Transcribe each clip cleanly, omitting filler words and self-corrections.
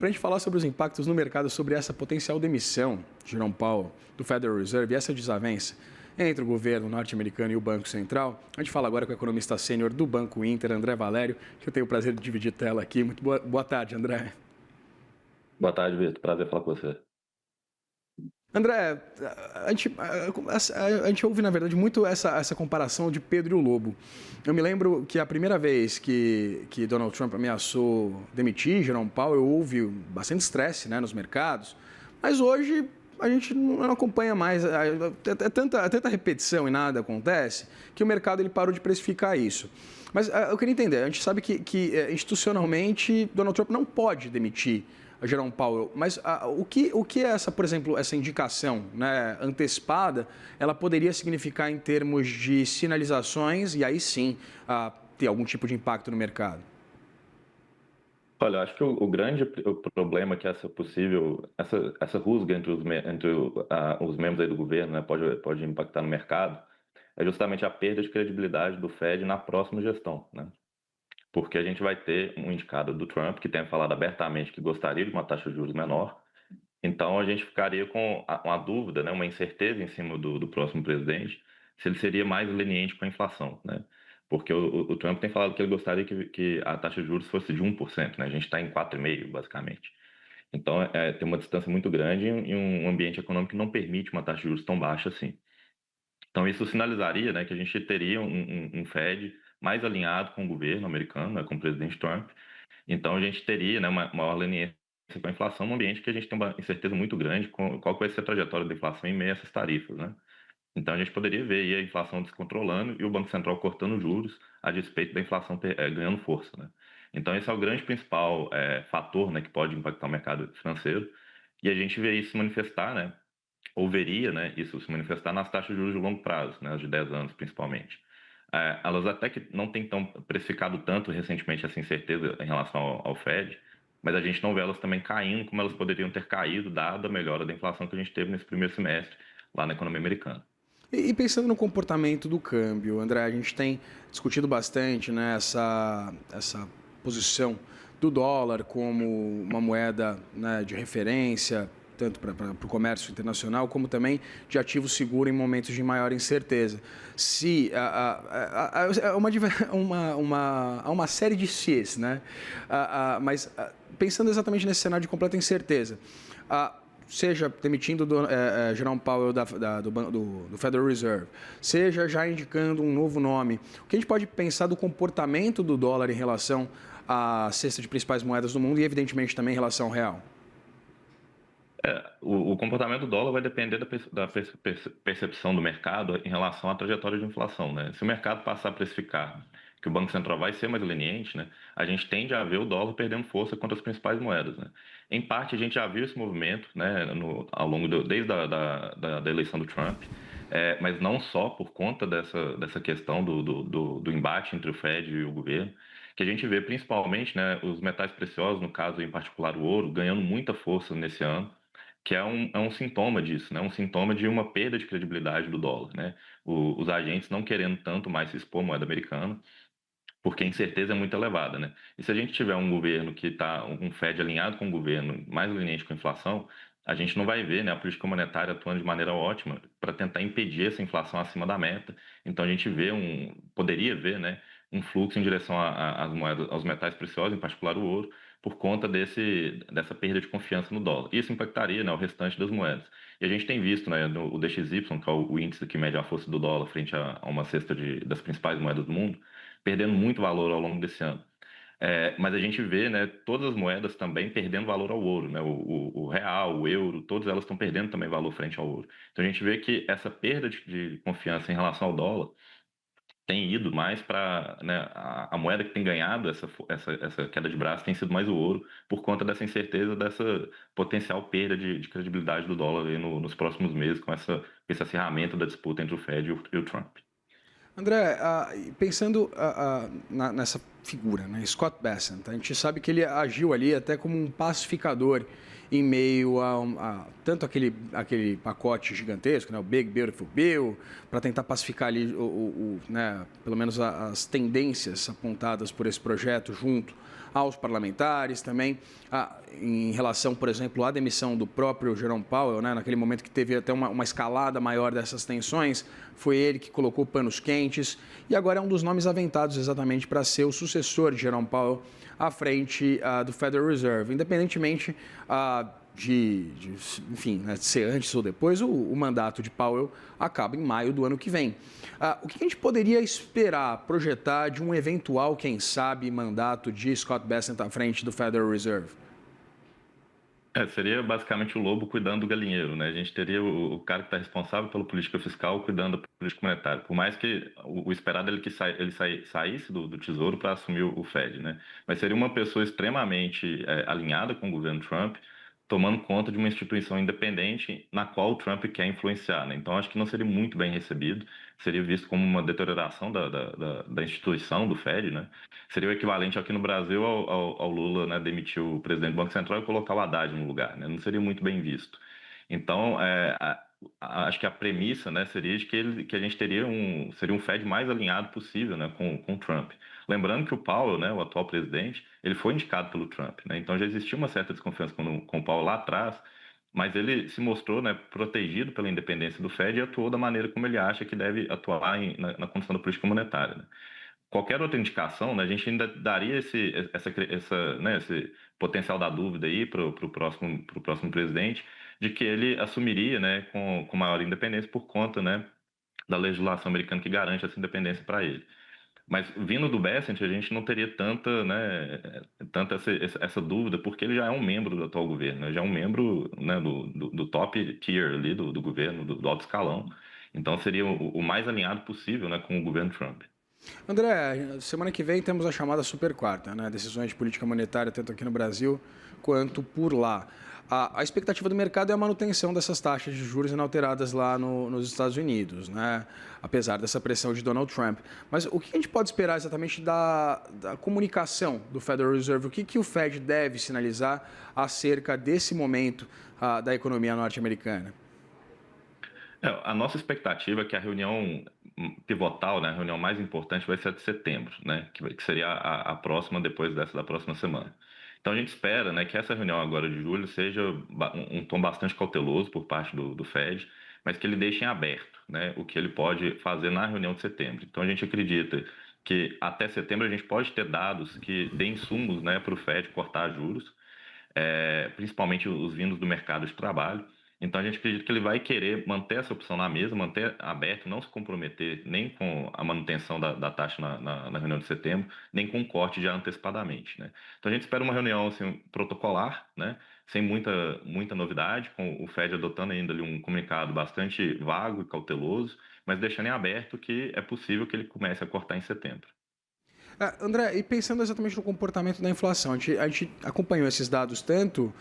para a gente falar sobre os impactos no mercado sobre essa potencial demissão de Jerome Powell do Federal Reserve e essa desavença entre o governo norte-americano e o Banco Central. A gente fala agora com o economista sênior do Banco Inter, André Valério, que eu tenho o prazer de dividir tela aqui. Muito boa tarde, André. Boa tarde, Vitor. Prazer falar com você. André, a gente ouve, na verdade, muito essa comparação de Pedro e o Lobo. Eu me lembro que a primeira vez que Donald Trump ameaçou demitir Jerome Powell, houve bastante estresse, né, nos mercados, mas hoje a gente não acompanha mais, é tanta repetição e nada acontece, que o mercado ele parou de precificar isso. Mas eu queria entender, a gente sabe que institucionalmente Donald Trump não pode demitir a Jerome Powell, mas o que é essa, por exemplo, essa indicação, né, antecipada, ela poderia significar em termos de sinalizações e aí sim ter algum tipo de impacto no mercado? Olha, eu acho que o grande problema que essa rusga entre os membros aí do governo, né, pode impactar no mercado é justamente a perda de credibilidade do Fed na próxima gestão, né? Porque a gente vai ter um indicado do Trump que tem falado abertamente que gostaria de uma taxa de juros menor. Então a gente ficaria com uma dúvida, né, uma incerteza em cima do próximo presidente, se ele seria mais leniente com a inflação, né? Porque o Trump tem falado que ele gostaria que a taxa de juros fosse de 1%, né? A gente está em 4,5%, basicamente. Então tem uma distância muito grande e um ambiente econômico que não permite uma taxa de juros tão baixa assim. Então isso sinalizaria, né, que a gente teria um Fed mais alinhado com o governo americano, né, com o presidente Trump. Então a gente teria, né, uma maior leniência com a inflação num ambiente que a gente tem uma incerteza muito grande com qual que vai ser a trajetória da inflação em meio a essas tarifas, né? Então a gente poderia ver aí a inflação descontrolando e o Banco Central cortando juros a despeito da inflação ganhando força, né? Então esse é o grande principal fator, né, que pode impactar o mercado financeiro e a gente vê isso se manifestar, né? Ou veria, né, isso se manifestar nas taxas de juros de longo prazo, né, as de 10 anos principalmente. Elas até que não têm tão precificado tanto recentemente essa incerteza em relação ao Fed, mas a gente não vê elas também caindo como elas poderiam ter caído, dada a melhora da inflação que a gente teve nesse primeiro semestre lá na economia americana. E pensando no comportamento do câmbio, André, a gente tem discutido bastante, né, essa posição do dólar como uma moeda, né, de referência, tanto para o comércio internacional, como também de ativo seguro em momentos de maior incerteza. Se há uma série de ses, né? Mas pensando exatamente nesse cenário de completa incerteza, seja demitindo Jerome Powell do Federal Reserve, seja já indicando um novo nome, o que a gente pode pensar do comportamento do dólar em relação à cesta de principais moedas do mundo e, evidentemente, também em relação ao real? O comportamento do dólar vai depender da percepção do mercado em relação à trajetória de inflação, né? Se o mercado passar a precificar que o Banco Central vai ser mais leniente, né, a gente tende a ver o dólar perdendo força contra as principais moedas, né? Em parte, a gente já viu esse movimento, né, ao longo desde da eleição do Trump, mas não só por conta dessa questão do embate entre o Fed e o governo, que a gente vê principalmente, né, os metais preciosos, no caso em particular o ouro, ganhando muita força nesse ano, que é um sintoma disso, né? Um sintoma de uma perda de credibilidade do dólar, né? Os agentes não querendo tanto mais se expor à moeda americana, porque a incerteza é muito elevada, né? E se a gente tiver um governo que está, um Fed alinhado com o governo, mais leniente com a inflação, a gente não vai ver, né, a política monetária atuando de maneira ótima para tentar impedir essa inflação acima da meta. Então a gente poderia ver, né, um fluxo em direção às moedas, aos metais preciosos, em particular o ouro, por conta dessa perda de confiança no dólar. Isso impactaria, né, o restante das moedas. E a gente tem visto, né, o DXY, que é o índice que mede a força do dólar frente a uma cesta das principais moedas do mundo, perdendo muito valor ao longo desse ano. Mas a gente vê, né, todas as moedas também perdendo valor ao ouro, né? O real, o euro, todas elas estão perdendo também valor frente ao ouro. Então a gente vê que essa perda de confiança em relação ao dólar tem ido mais para, né, a moeda que tem ganhado essa queda de braço tem sido mais o ouro, por conta dessa incerteza, dessa potencial perda de credibilidade do dólar aí nos próximos meses, com esse acirramento da disputa entre o Fed e o Trump. André, pensando nessa figura, né, Scott Bessent, a gente sabe que ele agiu ali até como um pacificador em meio tanto aquele pacote gigantesco, né, o Big Beautiful Bill, para tentar pacificar ali né, pelo menos as tendências apontadas por esse projeto junto aos parlamentares, também em relação, por exemplo, à demissão do próprio Jerome Powell, né, naquele momento que teve até uma escalada maior dessas tensões, foi ele que colocou panos quentes e agora é um dos nomes aventados exatamente para ser o sucessor de Jerome Powell à frente do Federal Reserve, independentemente enfim, né, de ser antes ou depois, o mandato de Powell acaba em maio do ano que vem. O que a gente poderia esperar, projetar de um eventual, quem sabe, mandato de Scott Bessent à frente do Federal Reserve? Seria basicamente o lobo cuidando do galinheiro, né? A gente teria o cara que está responsável pela política fiscal cuidando da política monetária. Por mais que o esperado é ele saísse do Tesouro para assumir o Fed, né? Mas seria uma pessoa extremamente alinhada com o governo Trump, tomando conta de uma instituição independente na qual o Trump quer influenciar, né? Então acho que não seria muito bem recebido, seria visto como uma deterioração da instituição do Fed, né? Seria o equivalente aqui no Brasil ao Lula, né, demitir o presidente do Banco Central e colocar o Haddad no lugar, né? Não seria muito bem visto. Então, acho que a premissa, né, seria de que a gente seria um Fed mais alinhado possível, né, com o Trump. Lembrando que o Powell, né, o atual presidente, ele foi indicado pelo Trump, né? Então já existia uma certa desconfiança com o Powell lá atrás, mas ele se mostrou, né, protegido pela independência do Fed e atuou da maneira como ele acha que deve atuar na condução da política monetária, né? Qualquer outra indicação, né, a gente ainda daria né, esse potencial da dúvida aí para o próximo presidente, de que ele assumiria, né, com maior independência por conta, né, da legislação americana que garante essa independência para ele. Mas vindo do Bessent, a gente não teria tanta essa dúvida, porque ele já é um membro do atual governo, né, já é um membro, né, do top tier ali do governo, do alto escalão. Então seria o mais alinhado possível, né, com o governo Trump. André, semana que vem temos a chamada Super Quarta, né? Decisões de política monetária, tanto aqui no Brasil quanto por lá. A expectativa do mercado é a manutenção dessas taxas de juros inalteradas lá nos Estados Unidos, né? Apesar dessa pressão de Donald Trump. Mas o que a gente pode esperar exatamente da comunicação do Federal Reserve? O que o Fed deve sinalizar acerca desse momento da economia norte-americana? A nossa expectativa é que a reunião pivotal, né, a reunião mais importante vai ser a de setembro, né, que seria a próxima depois dessa da próxima semana. Então a gente espera, né, que essa reunião agora de julho seja um tom bastante cauteloso por parte do Fed, mas que ele deixe em aberto, né, o que ele pode fazer na reunião de setembro. Então a gente acredita que até setembro a gente pode ter dados que deem insumos, né, para o Fed cortar juros, principalmente os vindos do mercado de trabalho. Então a gente acredita que ele vai querer manter essa opção na mesa, manter aberto, não se comprometer nem com a manutenção da taxa na reunião de setembro, nem com o corte já antecipadamente, né? Então a gente espera uma reunião assim, protocolar, né? Sem muita novidade, com o Fed adotando ainda ali um comunicado bastante vago e cauteloso, mas deixando em aberto que é possível que ele comece a cortar em setembro. André, e pensando exatamente no comportamento da inflação, a gente acompanhou esses dados tanto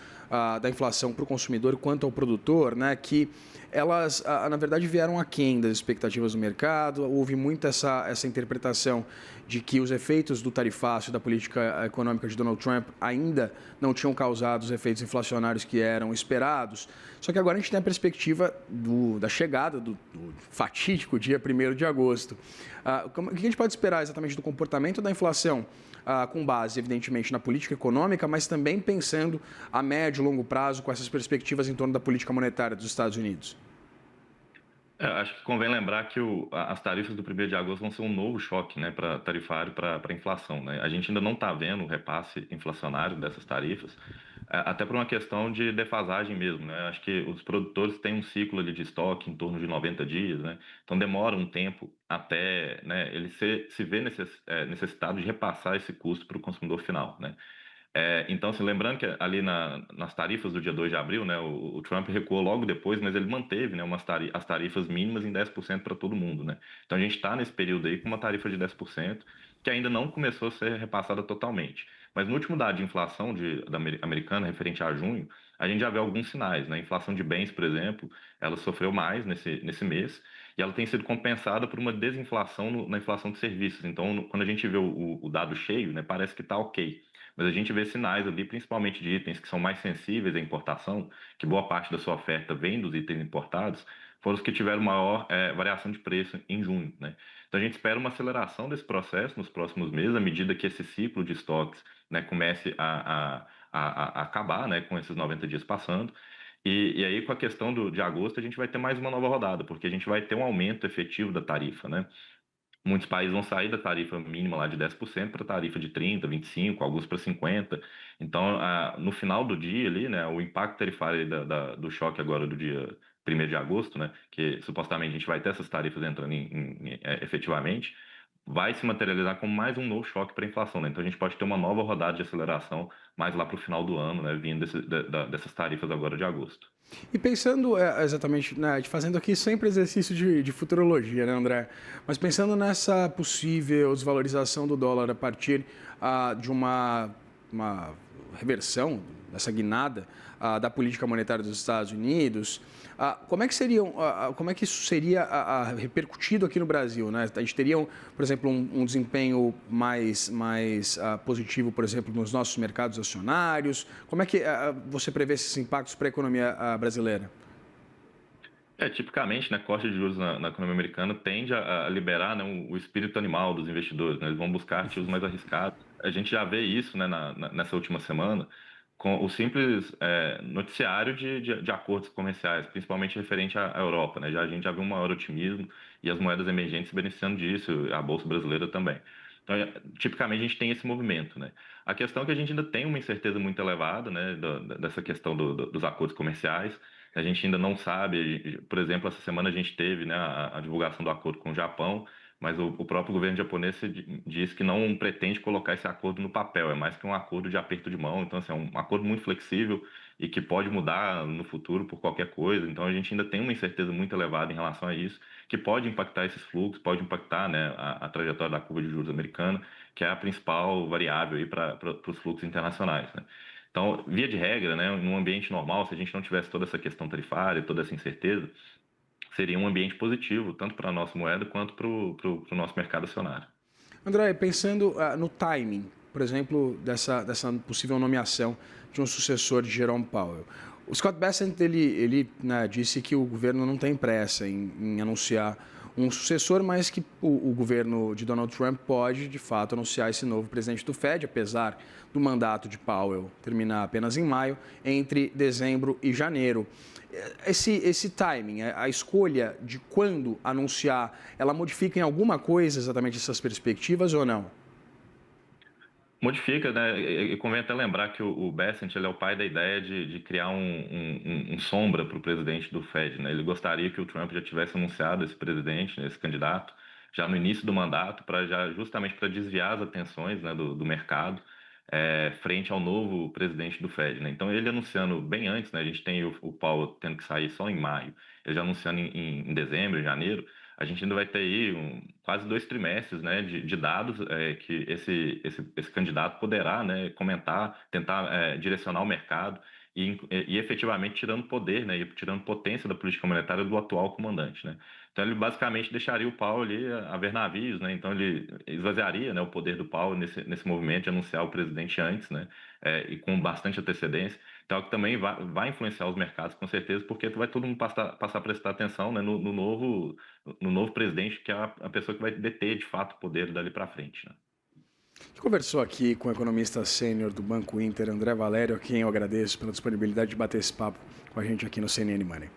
da inflação para o consumidor quanto ao produtor, né, que elas, na verdade, vieram aquém das expectativas do mercado. Houve muito essa interpretação de que os efeitos do tarifácio da política econômica de Donald Trump ainda não tinham causado os efeitos inflacionários que eram esperados. Só que agora a gente tem a perspectiva da chegada do fatídico dia 1º de agosto. O que a gente pode esperar exatamente do comportamento da inflação, com base, evidentemente, na política econômica, mas também pensando a médio e longo prazo com essas perspectivas em torno da política monetária dos Estados Unidos? Acho que convém lembrar que as tarifas do 1º de agosto vão ser um novo choque, né, para tarifário para a inflação, né? A gente ainda não está vendo o repasse inflacionário dessas tarifas, até por uma questão de defasagem mesmo, né? Acho que os produtores têm um ciclo ali de estoque em torno de 90 dias, né? Então demora um tempo até, né, ele se ver necessitado de repassar esse custo para o consumidor final, né? Então, assim, lembrando que ali nas tarifas do dia 2 de abril, né, o Trump recuou logo depois, mas ele manteve, né, as tarifas mínimas em 10% para todo mundo, né? Então a gente está nesse período aí com uma tarifa de 10% que ainda não começou a ser repassada totalmente. Mas no último dado de inflação americana, referente a junho, a gente já vê alguns sinais, né? A inflação de bens, por exemplo, ela sofreu mais nesse mês e ela tem sido compensada por uma desinflação na inflação de serviços. Então, quando a gente vê o dado cheio, né, parece que está ok. Mas a gente vê sinais ali, principalmente de itens que são mais sensíveis à importação, que boa parte da sua oferta vem dos itens importados, foram os que tiveram maior variação de preço em junho, né? Então a gente espera uma aceleração desse processo nos próximos meses, à medida que esse ciclo de estoques, né, comece a acabar, né, com esses 90 dias passando. E aí, com a questão de agosto, a gente vai ter mais uma nova rodada, porque a gente vai ter um aumento efetivo da tarifa, né? Muitos países vão sair da tarifa mínima lá de 10% para tarifa de 30, 25, alguns para 50. Então, no final do dia ali, né, o impacto tarifário aí do choque agora do dia 1º de agosto, né, que supostamente a gente vai ter essas tarifas entrando efetivamente, vai se materializar como mais um novo choque para a inflação, né? Então a gente pode ter uma nova rodada de aceleração mais lá para o final do ano, né, vindo dessas tarifas agora de agosto. E pensando exatamente, né, fazendo aqui sempre exercício de futurologia, né, André? Mas pensando nessa possível desvalorização do dólar a partir de uma reversão, dessa guinada da política monetária dos Estados Unidos, como é que seriam, como é que isso seria repercutido aqui no Brasil, né? A gente teria, por exemplo, um desempenho mais positivo, por exemplo, nos nossos mercados acionários? Como é que você prevê esses impactos para a economia brasileira? Tipicamente, né, corte de juros na economia americana tende a liberar, né, o espírito animal dos investidores, né? Eles vão buscar ativos mais arriscados. A gente já vê isso, né, nessa última semana, com o simples noticiário de acordos comerciais, principalmente referente à Europa, né? A gente já viu um maior otimismo e as moedas emergentes se beneficiando disso, a Bolsa Brasileira também. Então, tipicamente, a gente tem esse movimento, né? A questão é que a gente ainda tem uma incerteza muito elevada, né, dessa questão dos acordos comerciais. A gente ainda não sabe, por exemplo, essa semana a gente teve, né, a divulgação do acordo com o Japão, mas o próprio governo japonês diz que não pretende colocar esse acordo no papel, é mais que um acordo de aperto de mão, então assim, é um acordo muito flexível e que pode mudar no futuro por qualquer coisa, então a gente ainda tem uma incerteza muito elevada em relação a isso, que pode impactar esses fluxos, pode impactar, né, a trajetória da curva de juros americana, que é a principal variável aí para os fluxos internacionais, né? Então, via de regra, né, num ambiente normal, se a gente não tivesse toda essa questão tarifária, toda essa incerteza, seria um ambiente positivo, tanto para a nossa moeda quanto para o nosso mercado acionário. André, pensando no timing, por exemplo, dessa possível nomeação de um sucessor de Jerome Powell. O Scott Bessent ele né, disse que o governo não tem pressa em anunciar um sucessor, mas que o governo de Donald Trump pode, de fato, anunciar esse novo presidente do Fed, apesar do mandato de Powell terminar apenas em maio, entre dezembro e janeiro. Esse timing, a escolha de quando anunciar, ela modifica em alguma coisa exatamente essas perspectivas ou não? Modifica, né? E convém até lembrar que o Bessent ele é o pai da ideia de criar um sombra para o presidente do Fed, né? Ele gostaria que o Trump já tivesse anunciado esse presidente, né, esse candidato, já no início do mandato, justamente para desviar as atenções, né, do mercado frente ao novo presidente do Fed, né? Então ele anunciando bem antes, né? A gente tem o Powell tendo que sair só em maio, ele já anunciando em dezembro, em janeiro. A gente ainda vai ter aí quase 2 trimestres, né, de dados que esse candidato poderá, né, comentar, tentar direcionar o mercado e efetivamente tirando poder, né, e tirando potência da política monetária do atual comandante, né. Então ele basicamente deixaria o Powell ali a ver navios, né, então ele esvaziaria, né, o poder do Powell nesse movimento de anunciar o presidente antes, né, e com bastante antecedência. Então, que também vai influenciar os mercados, com certeza, porque vai todo mundo passar a prestar atenção, né, no novo presidente, que é a pessoa que vai deter, de fato, o poder dali para frente, né? A gente conversou aqui com o economista sênior do Banco Inter, André Valério, a quem eu agradeço pela disponibilidade de bater esse papo com a gente aqui no CNN Money.